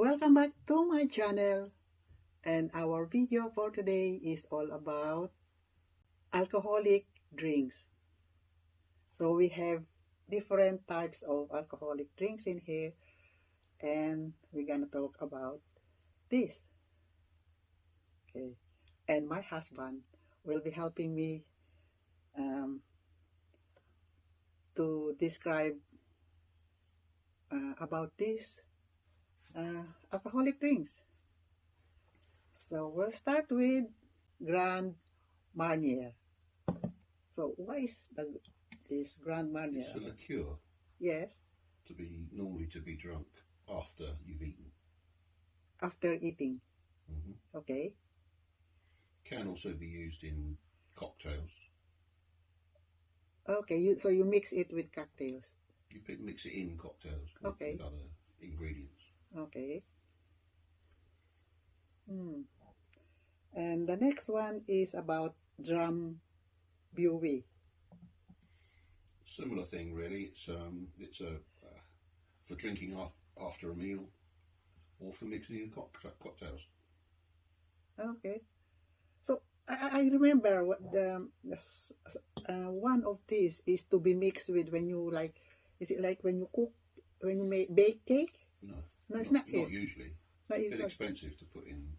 Welcome back to my channel, and our video for today is all about alcoholic drinks. So we have different types of alcoholic drinks in here, and we're gonna talk about this. Okay, and my husband will be helping me to describe about this alcoholic drinks. So we'll start with Grand Marnier. So what is this Grand Marnier? It's a liqueur. Yes. Normally to be drunk after you've eaten. After eating. Mm-hmm. Okay. Can also be used in cocktails. Okay. So you mix it with cocktails. You mix it in cocktails with other ingredients. Okay. And the next one is about drum brewery. Similar thing, really. It's for drinking after a meal, or for mixing in cocktails. Okay. So I remember what one of these is to be mixed with when you like. Is it like when you cook, when you bake cake? No, it's not. Not usually. Not It's a usually. bit expensive to put in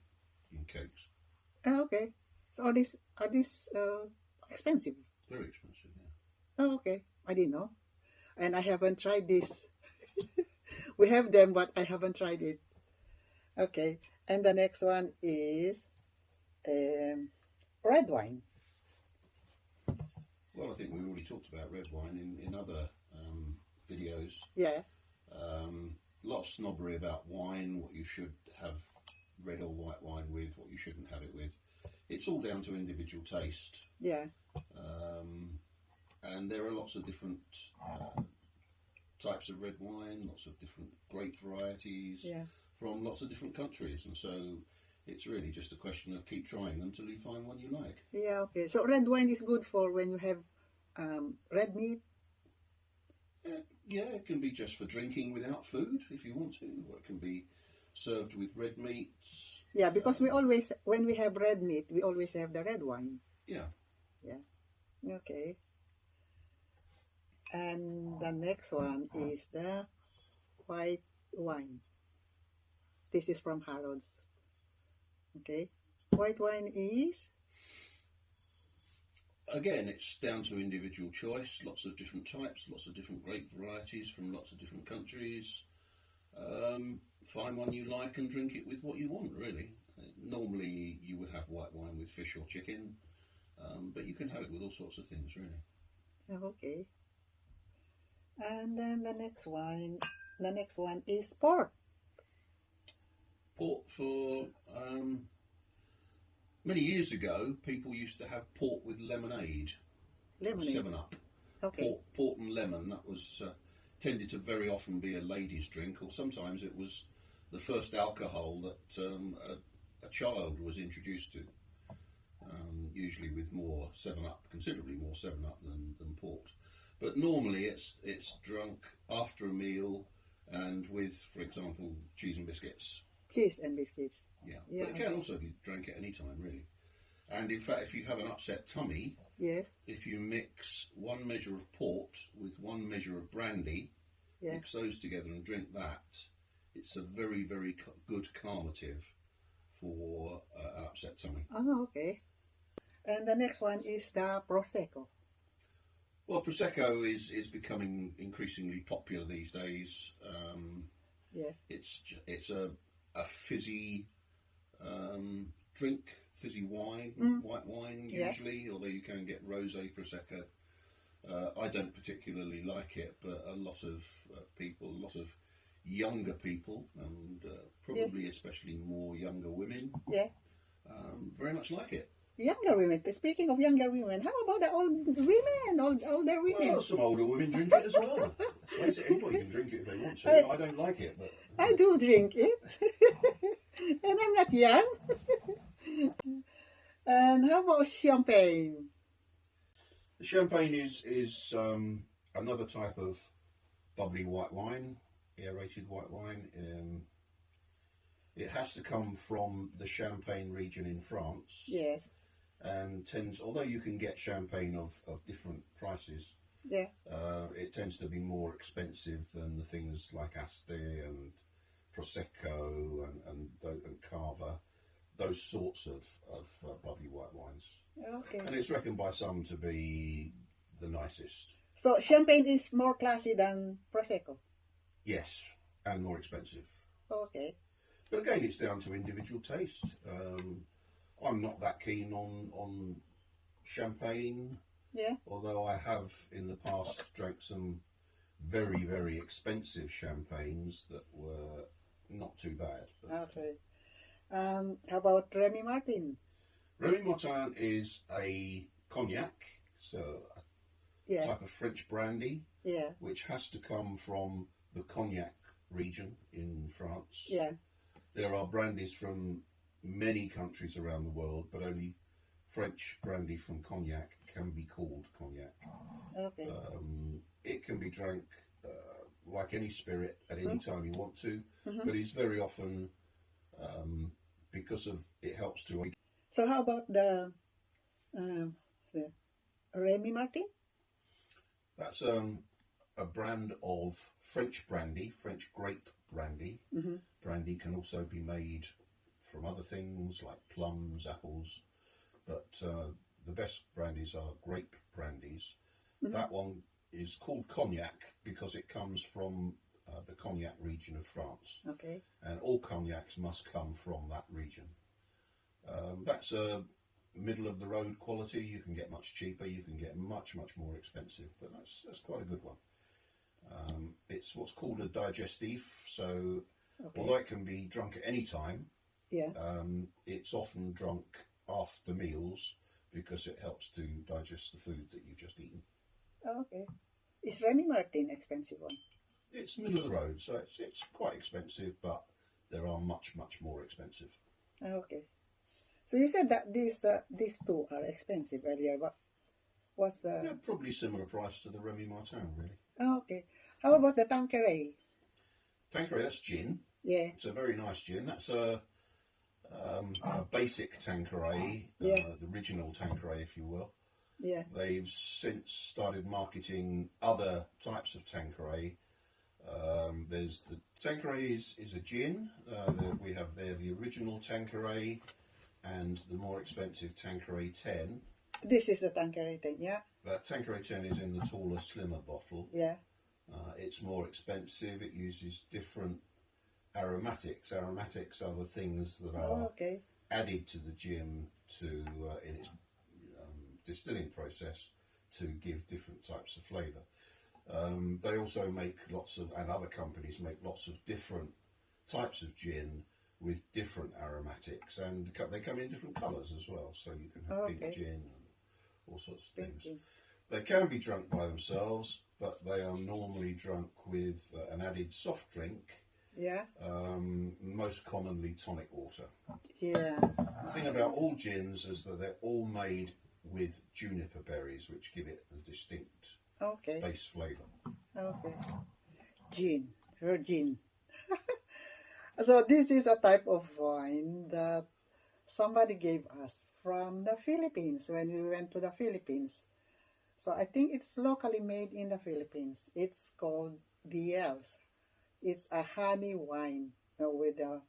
cakes. Okay. So are these expensive? Very expensive, yeah. Oh, okay. I didn't know, and I haven't tried this. We have them, but I haven't tried it. Okay. And the next one is red wine. Well, I think we already talked about red wine in other videos. Yeah. Lot of snobbery about wine, what you should have red or white wine with, what you shouldn't have it with. It's all down to individual taste. Yeah. And there are lots of different types of red wine, lots of different grape varieties from lots of different countries. And so it's really just a question of keep trying them until you find one you like. Yeah, okay. So red wine is good for when you have red meat? Yeah, it can be just for drinking without food if you want to, or it can be served with red meats. Yeah, because we always, when we have red meat, we always have the red wine. Yeah. Yeah. Okay. And the next one is the white wine. This is from Harrods. Okay. White wine is? Again, it's down to individual choice. Lots of different types, lots of different grape varieties from lots of different countries. Find one you like and drink it with what you want, really. Normally you would have white wine with fish or chicken, but you can have it with all sorts of things, really. Okay. And then the next one is port. Port for many years ago, people used to have port with lemonade. Lemonade. 7-Up. Okay. Port and lemon. That was tended to very often be a lady's drink, or sometimes it was the first alcohol that a child was introduced to. Usually with more 7-Up, considerably more 7-Up than port. But normally it's drunk after a meal and with, for example, cheese and biscuits. Cheese and biscuits. Yeah. But it can also be drank at any time, really. And in fact, if you have an upset tummy, if you mix 1 measure of port with 1 measure of brandy, mix those together and drink that, it's a very, very good calmative for an upset tummy. Oh, okay. And the next one is the Prosecco. Well, Prosecco is becoming increasingly popular these days. It's a fizzy drink, fizzy wine, white wine usually, although you can get rosé Prosecco. I don't particularly like it, but a lot of people, a lot of younger people, and probably especially more younger women, very much like it. Younger women. Speaking of younger women, how about the old women, older women? Well, some older women drink it as well. Let's face it, anybody can drink it if they want to. I don't like it, but I do drink it, and I'm not young. And how about champagne? Champagne is another type of bubbly white wine, aerated white wine. It has to come from the Champagne region in France. Yes. And tends, although you can get champagne of different prices, Yeah. it tends to be more expensive than the things like Asti and Prosecco and Cava, those sorts of bubbly white wines. Okay. And it's reckoned by some to be the nicest. So champagne is more classy than Prosecco? Yes, and more expensive. Okay. But again, it's down to individual taste. I'm not that keen on champagne. Yeah. Although I have in the past drank some very, very expensive champagnes that were not too bad. Okay. How about Remy Martin? Remy Martin is a cognac, so a Yeah. type of French brandy, Yeah. which has to come from the Cognac region in France. Yeah. There are brandies from many countries around the world, but only French brandy from Cognac can be called Cognac. Okay. It can be drank like any spirit at any time you want to, Mm-hmm. but it's very often because of it helps to. So how about the Remy Martin? That's a brand of French brandy, French grape brandy. Mm-hmm. Brandy can also be made from other things like plums, apples, but the best brandies are grape brandies. Mm-hmm. That one is called Cognac because it comes from the Cognac region of France. Okay. And all cognacs must come from that region. That's a middle of the road quality. You can get much cheaper, you can get much more expensive, but that's quite a good one. It's what's called a digestif, so although it can be drunk at any time, yeah, it's often drunk after meals because it helps to digest the food that you've just eaten. Okay. Is Remy Martin expensive one? It's middle of the road, so it's quite expensive, but there are much more expensive. Okay. So you said that these two are expensive earlier. What's the? Yeah, probably similar price to the Remy Martin, really. Okay. How about the Tanqueray? Tanqueray, that's gin. Yeah. It's a very nice gin. That's a basic Tanqueray, yeah. The original Tanqueray, if you will. Yeah. They've since started marketing other types of Tanqueray. There's the Tanqueray is a gin. We have there the original Tanqueray and the more expensive Tanqueray 10. This is the Tanqueray 10, yeah? That Tanqueray 10 is in the taller, slimmer bottle. Yeah. It's more expensive. It uses different aromatics. Aromatics are the things that are added to the gin in its distilling process to give different types of flavour. They also make and other companies make lots of different types of gin with different aromatics, and they come in different colours as well, so you can have pink gin and all sorts of things. They can be drunk by themselves, but they are normally drunk with an added soft drink. Yeah. Most commonly tonic water. Yeah. The thing about all gins is that they're all made with juniper berries, which give it a distinct base flavour. Okay. Gin. Virgin. So this is a type of wine that somebody gave us from the Philippines when we went to the Philippines. So I think it's locally made in the Philippines. It's called BL. It's a honey wine with a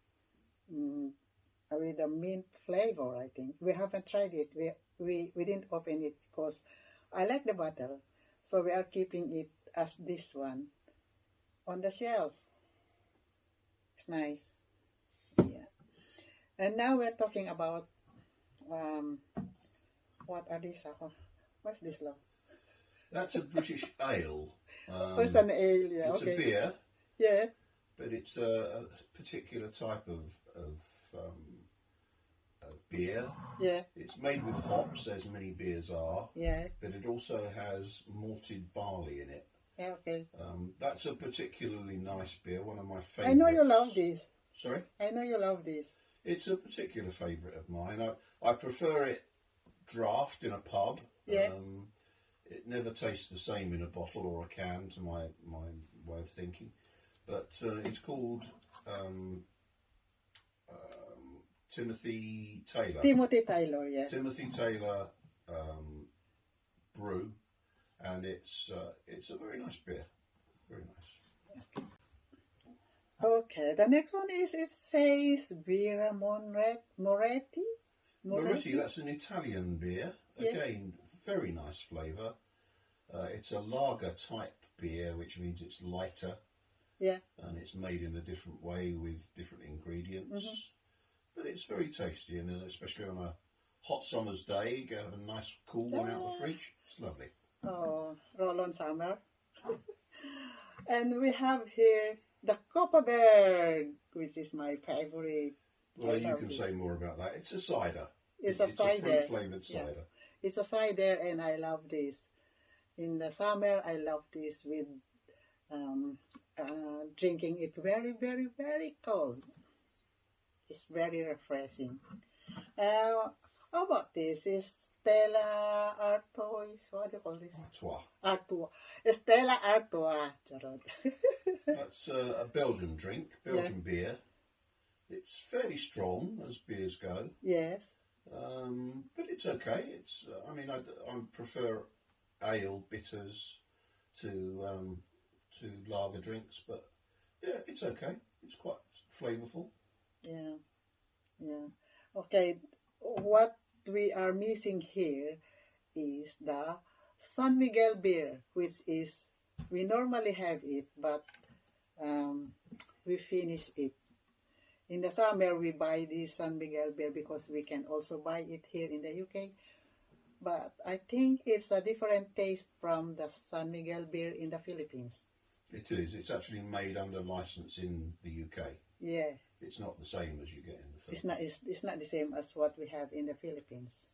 mint flavor, I think. We haven't tried it. We didn't open it because I like the bottle. So we are keeping it as this one on the shelf. It's nice. Yeah. And now we're talking about what are these? What's this, love? That's a British ale. It's an ale, yeah. It's a beer. Yeah. But it's a particular type of beer. Yeah. It's made with hops, as many beers are. Yeah. But it also has malted barley in it. Yeah, okay. That's a particularly nice beer, one of my favourites. I know you love this. Sorry? I know you love this. It's a particular favourite of mine. I prefer it draft in a pub. Yeah. It never tastes the same in a bottle or a can, to my way of thinking. But it's called Timothy Taylor. Timothy Taylor, yeah. Timothy Taylor brew, and it's a very nice beer. Very nice. Okay, the next one is, it says Birra Moretti. Moretti, that's an Italian beer. Yeah. Again, very nice flavour. It's a lager type beer, which means it's lighter. Yeah. And it's made in a different way with different ingredients. But it's very tasty, and especially on a hot summer's day, you have a nice cool one out of the fridge. It's lovely. Oh, roll on summer. And we have here the Copperbird, which is my favorite. Well, you can say more about that. It's a cider. It's a cider. fruit-flavoured cider. Yeah. It's a cider, and I love this. In the summer, I love this with drinking it very, very, very cold. It's very refreshing. How about this? Is Stella Artois? What do you call this? Artois. Artois. Stella Artois. That's a Belgian drink, Belgian beer. It's fairly strong as beers go. Yes. But it's okay. It's I mean, I prefer ale bitters to lager drinks, but yeah, it's okay. It's quite flavourful. Yeah, yeah. Okay, what we are missing here is the San Miguel beer, which is, we normally have it, but we finish it. In the summer, we buy this San Miguel beer because we can also buy it here in the UK. But I think it's a different taste from the San Miguel beer in the Philippines. It is. It's actually made under license in the UK. Yeah. It's not the same as you get in the Philippines. It's not the same as what we have in the Philippines.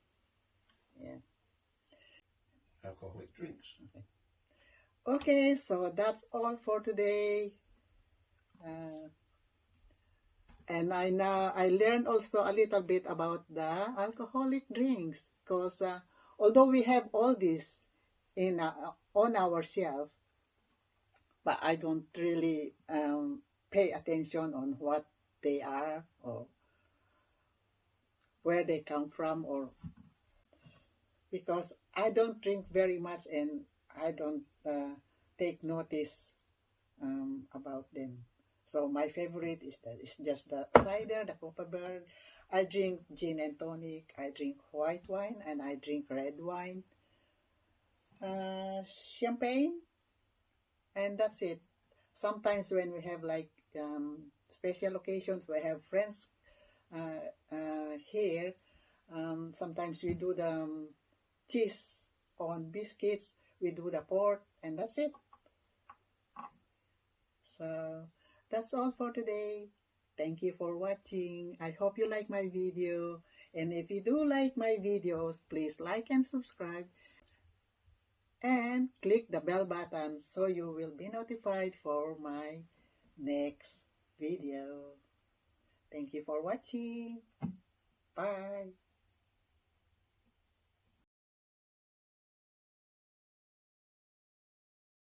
Yeah. Alcoholic drinks. Okay, so that's all for today. And I learned also a little bit about the alcoholic drinks, because although we have all this on our shelf, but I don't really pay attention on what they are or where they come from, or because I don't drink very much and I don't take notice about them. So my favorite is just the cider, the Copperbird. I drink gin and tonic, I drink white wine, and I drink red wine, champagne, and that's it. Sometimes when we have like special occasions, we have friends here. Sometimes we do the cheese on biscuits, we do the pork, and that's it. So that's all for today. Thank you for watching. I hope you like my video. And if you do like my videos, please like and subscribe. And click the bell button so you will be notified for my next video. Thank you for watching. Bye.